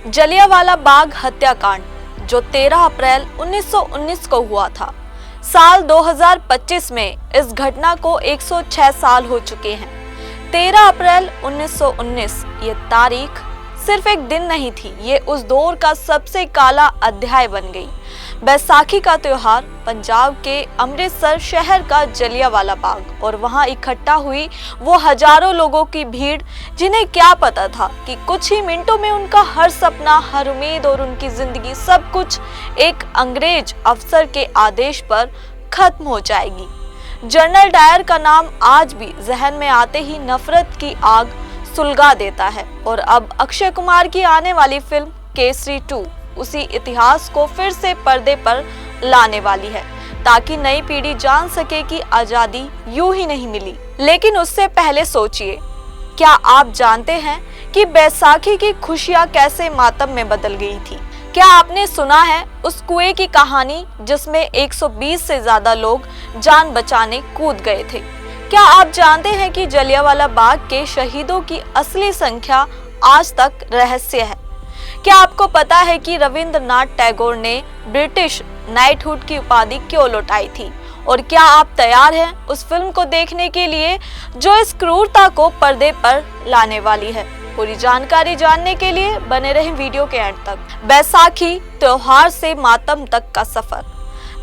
जलियांवाला बाग हत्याकांड जो 13 अप्रैल 1919 को हुआ था। साल 2025 में इस घटना को 106 साल हो चुके हैं। 13 अप्रैल 1919 ये तारीख सिर्फ एक दिन नहीं थी, ये उस दौर का सबसे काला अध्याय बन गई। बैसाखी का त्योहार, पंजाब के अमृतसर शहर का जलियांवाला बाग और वहां इकट्ठा हुई वो हजारों लोगों की भीड़, जिन्हें क्या पता था कि कुछ ही मिनटों में उनका हर सपना, हर उम्मीद और उनकी जिंदगी सब कुछ एक अंग्रेज अफसर के आदेश पर खत्म हो जाएगी। जनरल डायर का नाम आज भी जहन में आते ही नफरत की आग सुलगा देता है। और अब अक्षय कुमार की आने वाली फिल्म केसरी 2 उसी इतिहास को फिर से पर्दे पर लाने वाली है, ताकि नई पीढ़ी जान सके कि आजादी यूं ही नहीं मिली। लेकिन उससे पहले सोचिए, क्या आप जानते हैं कि बैसाखी की खुशियां कैसे मातम में बदल गई थी? क्या आपने सुना है उस कुएं की कहानी जिसमें 120 से ज्यादा लोग जान बचाने कूद गए थे? क्या आप जानते हैं कि जलियांवाला बाग के शहीदों की असली संख्या आज तक रहस्य है? क्या आपको पता है कि रविंद्रनाथ टैगोर ने ब्रिटिश नाइटहुड की उपाधि क्यों लौटाई थी? और क्या आप तैयार हैं उस फिल्म को देखने के लिए जो इस क्रूरता को पर्दे पर लाने वाली है? पूरी जानकारी जानने के लिए बने रहें वीडियो के अंत तक। बैसाखी त्योहार से मातम तक का सफर।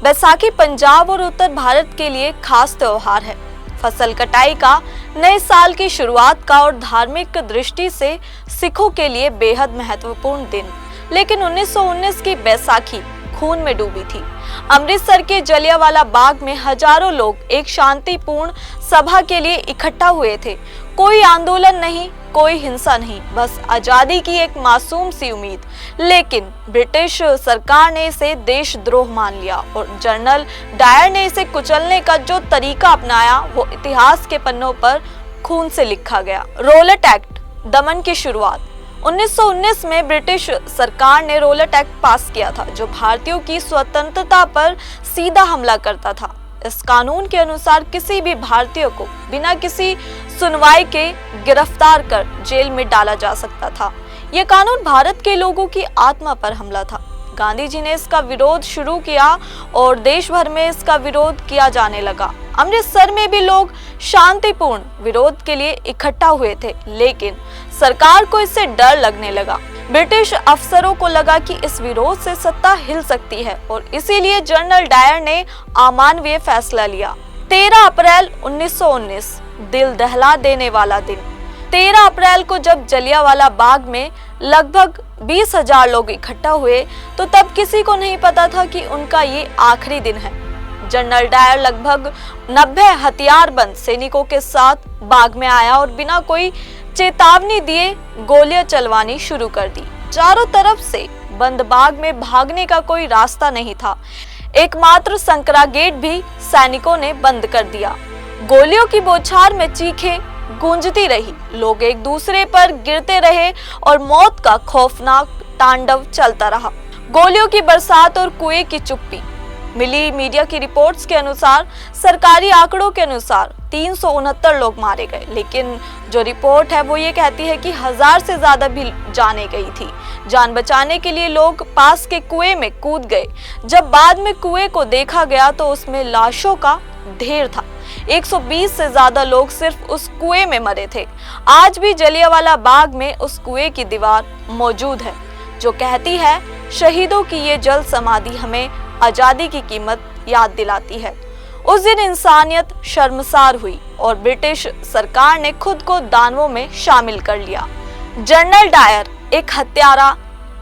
बैसाखी पंजाब और उत्तर भारत के लिए खास त्योहार है। फसल कटाई का, नए साल की शुरुआत का और धार्मिक दृष्टि से सिखों के लिए बेहद महत्वपूर्ण दिन। लेकिन 1919 की बैसाखी खून में डूबी थी। अमृतसर के जलियांवाला बाग में हजारों लोग एक शांतिपूर्ण सभा के लिए इकट्ठा हुए थे। कोई आंदोलन नहीं, कोई हिंसा नहीं, बस आजादी की एक मासूम सी उम्मीद। लेकिन ब्रिटिश सरकार ने इसे देशद्रोह मान लिया और जनरल डायर ने इसे कुचलने का जो तरीका अपनाया वो इतिहास के पन्नों पर खून से लिखा गया। रोलेट एक्ट, दमन की शुरुआत। 1919 में ब्रिटिश सरकार ने रोलेट एक्ट पास किया था, जो भारतीयों की स्वतंत्रता पर सीधा हमला करता था। इस कानून के अनुसार किसी भी भारतीय को बिना किसी सुनवाई के गिरफ्तार कर जेल में डाला जा सकता था। यह कानून भारत के लोगों की आत्मा पर हमला था। गांधी जी ने इसका विरोध शुरू किया और देश भर में इसका विरोध किया जाने लगा। अमृतसर में भी लोग शांतिपूर्ण विरोध के लिए इकट्ठा हुए थे, लेकिन सरकार को इससे डर लगने लगा। ब्रिटिश अफसरों को लगा कि इस विरोध से सत्ता हिल सकती है और इसीलिए जनरल डायर ने अमानवीय फैसला लिया। 13 अप्रैल 1919 दिल दहला देने वाला दिन। 13 अप्रैल को जब जलियांवाला बाग में लगभग 20,000 लोग इकट्ठा हुए तो तब किसी को नहीं पता था कि उनका ये आखिरी दिन है। जनरल डायर लगभग 90 हथियारबंद सैनिकों के साथ बाग में आया और बिना कोई चेतावनी दिए गोलियां चलवानी शुरू कर दी। चारों तरफ से बंद बाग में भागने का कोई रास्ता नहीं था। एकमात्र संकरा गेट भी सैनिकों ने बंद कर दिया। गोलियों की बौछार में चीखें गूंजती रही, लोग एक दूसरे पर गिरते रहे और मौत का खौफनाक तांडव चलता रहा। गोलियों की बरसात और कुएं की चुप्पी। मिली मीडिया की रिपोर्ट्स के अनुसार, सरकारी आंकड़ों के अनुसार 369 लोग मारे गए, लेकिन जो रिपोर्ट है वो ये कहती है कि 1000 से ज्यादा भी जाने गई थी। जान बचाने के लिए लोग पास के कुएं में कूद गए। जब बाद में कुएं को देखा गया तो उसमें लाशों का ढेर था। 120 से ज्यादा लोग सिर्फ उस कुएं में मरे थे। आज भी जलियांवाला बाग में उस कुएं की दीवार मौजूद है जो कहती है, शहीदों की ये जल समाधि हमें आजादी की कीमत याद दिलाती है। उस दिन इंसानियत शर्मसार हुई और ब्रिटिश सरकार ने खुद को दानवों में शामिल कर लिया। जनरल डायर एक हत्यारा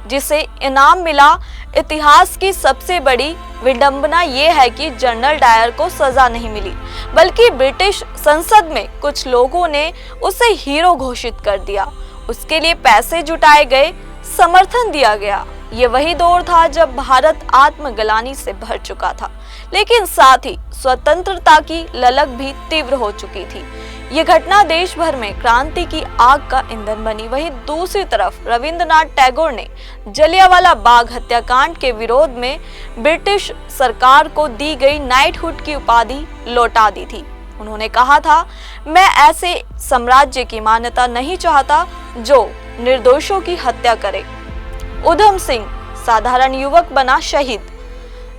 जिसे इनाम मिला। इतिहास की सबसे बड़ी विडंबना ये है कि जनरल डायर को सजा नहीं मिली, बल्कि ब्रिटिश संसद में कुछ लोगों ने उसे हीरो घोषित कर दिया। उसके लिए पैसे जुटाए गए, समर्थन दिया गया। ये वही दौर था जब भारत आत्मग्लानि से भर चुका था, लेकिन साथ ही स्वतंत्रता की ललक भी तीव्र हो चुकी थी। ये घटना देश भर में क्रांति की आग का ईंधन बनी। वहीं दूसरी तरफ रविंद्रनाथ टैगोर ने जलियांवाला बाग हत्याकांड के विरोध में ब्रिटिश सरकार को दी गई नाइटहुड की उपाधि लौटा दी थी। उन्होंने कहा था, मैं ऐसे साम्राज्य की मान्यता नहीं चाहता जो निर्दोषों की हत्या करे। उधम सिंह साधारण युवक बना शहीद।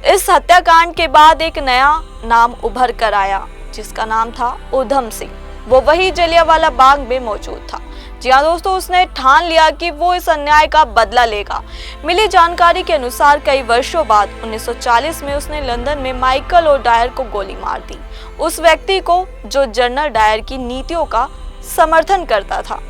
इस हत्याकांड के बाद एक नया नाम उभर कर आया जिसका नाम था उधम सिंह। वो वही जलियांवाला बाग में मौजूद था। जी हाँ दोस्तों, उसने ठान लिया कि वो इस अन्याय का बदला लेगा। मिली जानकारी के अनुसार कई वर्षों बाद 1940 में उसने लंदन में माइकल ओ डायर को गोली मार दी, उस व्यक्ति को जो जनरल डायर की नीतियों का समर्थन करता था।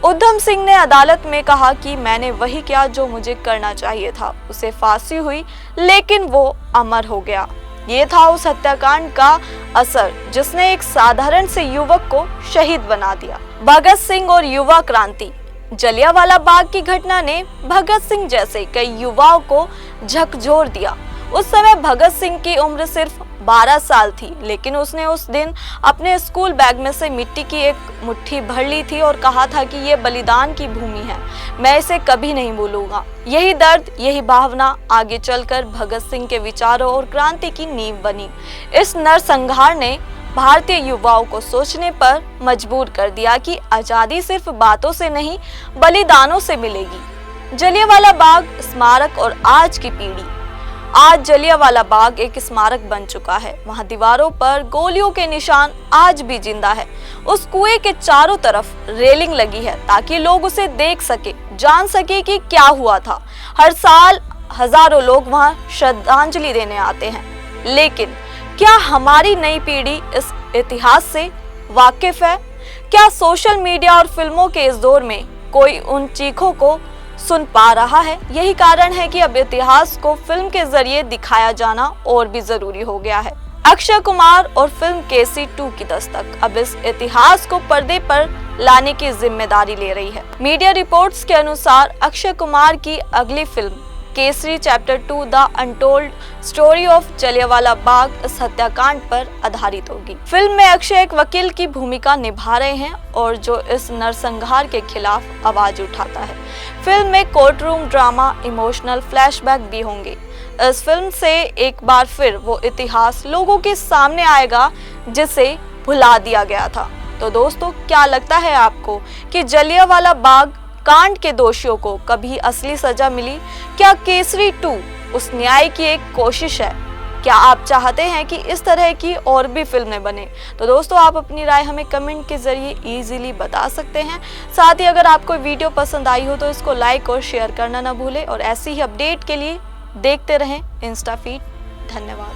उधम सिंह ने अदालत में कहा कि मैंने वही किया जो मुझे करना चाहिए था। उसे फांसी हुई लेकिन वो अमर हो गया। ये था उस हत्याकांड का असर जिसने एक साधारण से युवक को शहीद बना दिया। भगत सिंह और युवा क्रांति। जलियांवाला बाग की घटना ने भगत सिंह जैसे कई युवाओं को झकझोर दिया। उस समय भगत सिंह की उम्र सिर्फ 12 साल थी, लेकिन उसने उस दिन अपने स्कूल बैग में से मिट्टी की एक मुट्ठी भर ली थी और कहा था कि ये बलिदान की भूमि है, मैं इसे कभी नहीं भूलूंगा। यही दर्द, यही भावना आगे चलकर भगत सिंह के विचारों और क्रांति की नींव बनी। इस नरसंहार ने भारतीय युवाओं को सोचने पर मजबूर कर दिया कि आजादी सिर्फ बातों से नहीं, बलिदानों से मिलेगी। जलियांवाला बाग स्मारक और आज की पीढ़ी। आज जलियांवाला बाग एक स्मारक बन चुका है। वहां दीवारों पर गोलियों के निशान आज भी जिंदा है। उस कुएं के चारों तरफ रेलिंग लगी है ताकि लोग उसे देख सके, जान सके कि क्या हुआ था। हर साल हजारों लोग वहां श्रद्धांजलि देने आते हैं। लेकिन क्या हमारी नई पीढ़ी इस इतिहास से वाकिफ है? क्या सोशल मीडिया और फिल्मों के इस दौर में कोई उन चीखों को सुन पा रहा है? यही कारण है कि अब इतिहास को फिल्म के जरिए दिखाया जाना और भी जरूरी हो गया है। अक्षय कुमार और फिल्म केसरी 2 की दस्तक अब इस इतिहास को पर्दे पर लाने की जिम्मेदारी ले रही है। मीडिया रिपोर्ट्स के अनुसार अक्षय कुमार की अगली film Kesari chapter 2 the untold story of Jallianwala Bagh इस हत्याकांड पर आधारित होगी। फिल्म में अक्षय एक वकील की भूमिका निभा रहे हैं और जो इस नरसंहार के खिलाफ आवाज उठाता है। फिल्म में court room drama, emotional flashback भी होंगे। इस फिल्म से एक बार फिर वो इतिहास लोगों के सामने आएगा जिसे भुला दिया गया था। तो दोस्तों, क्या लगता है आपको कि जलियांवाला बाग कांड के दोषियों को कभी असली सजा मिली? क्या केसरी 2 उस न्याय की एक कोशिश है? क्या आप चाहते हैं कि इस तरह की और भी फिल्में बने? तो दोस्तों, आप अपनी राय हमें कमेंट के जरिए इजीली बता सकते हैं। साथ ही अगर आपको वीडियो पसंद आई हो तो इसको लाइक और शेयर करना ना भूलें और ऐसी ही अपडेट के लिए देखते रहें इंस्टा फीड। धन्यवाद।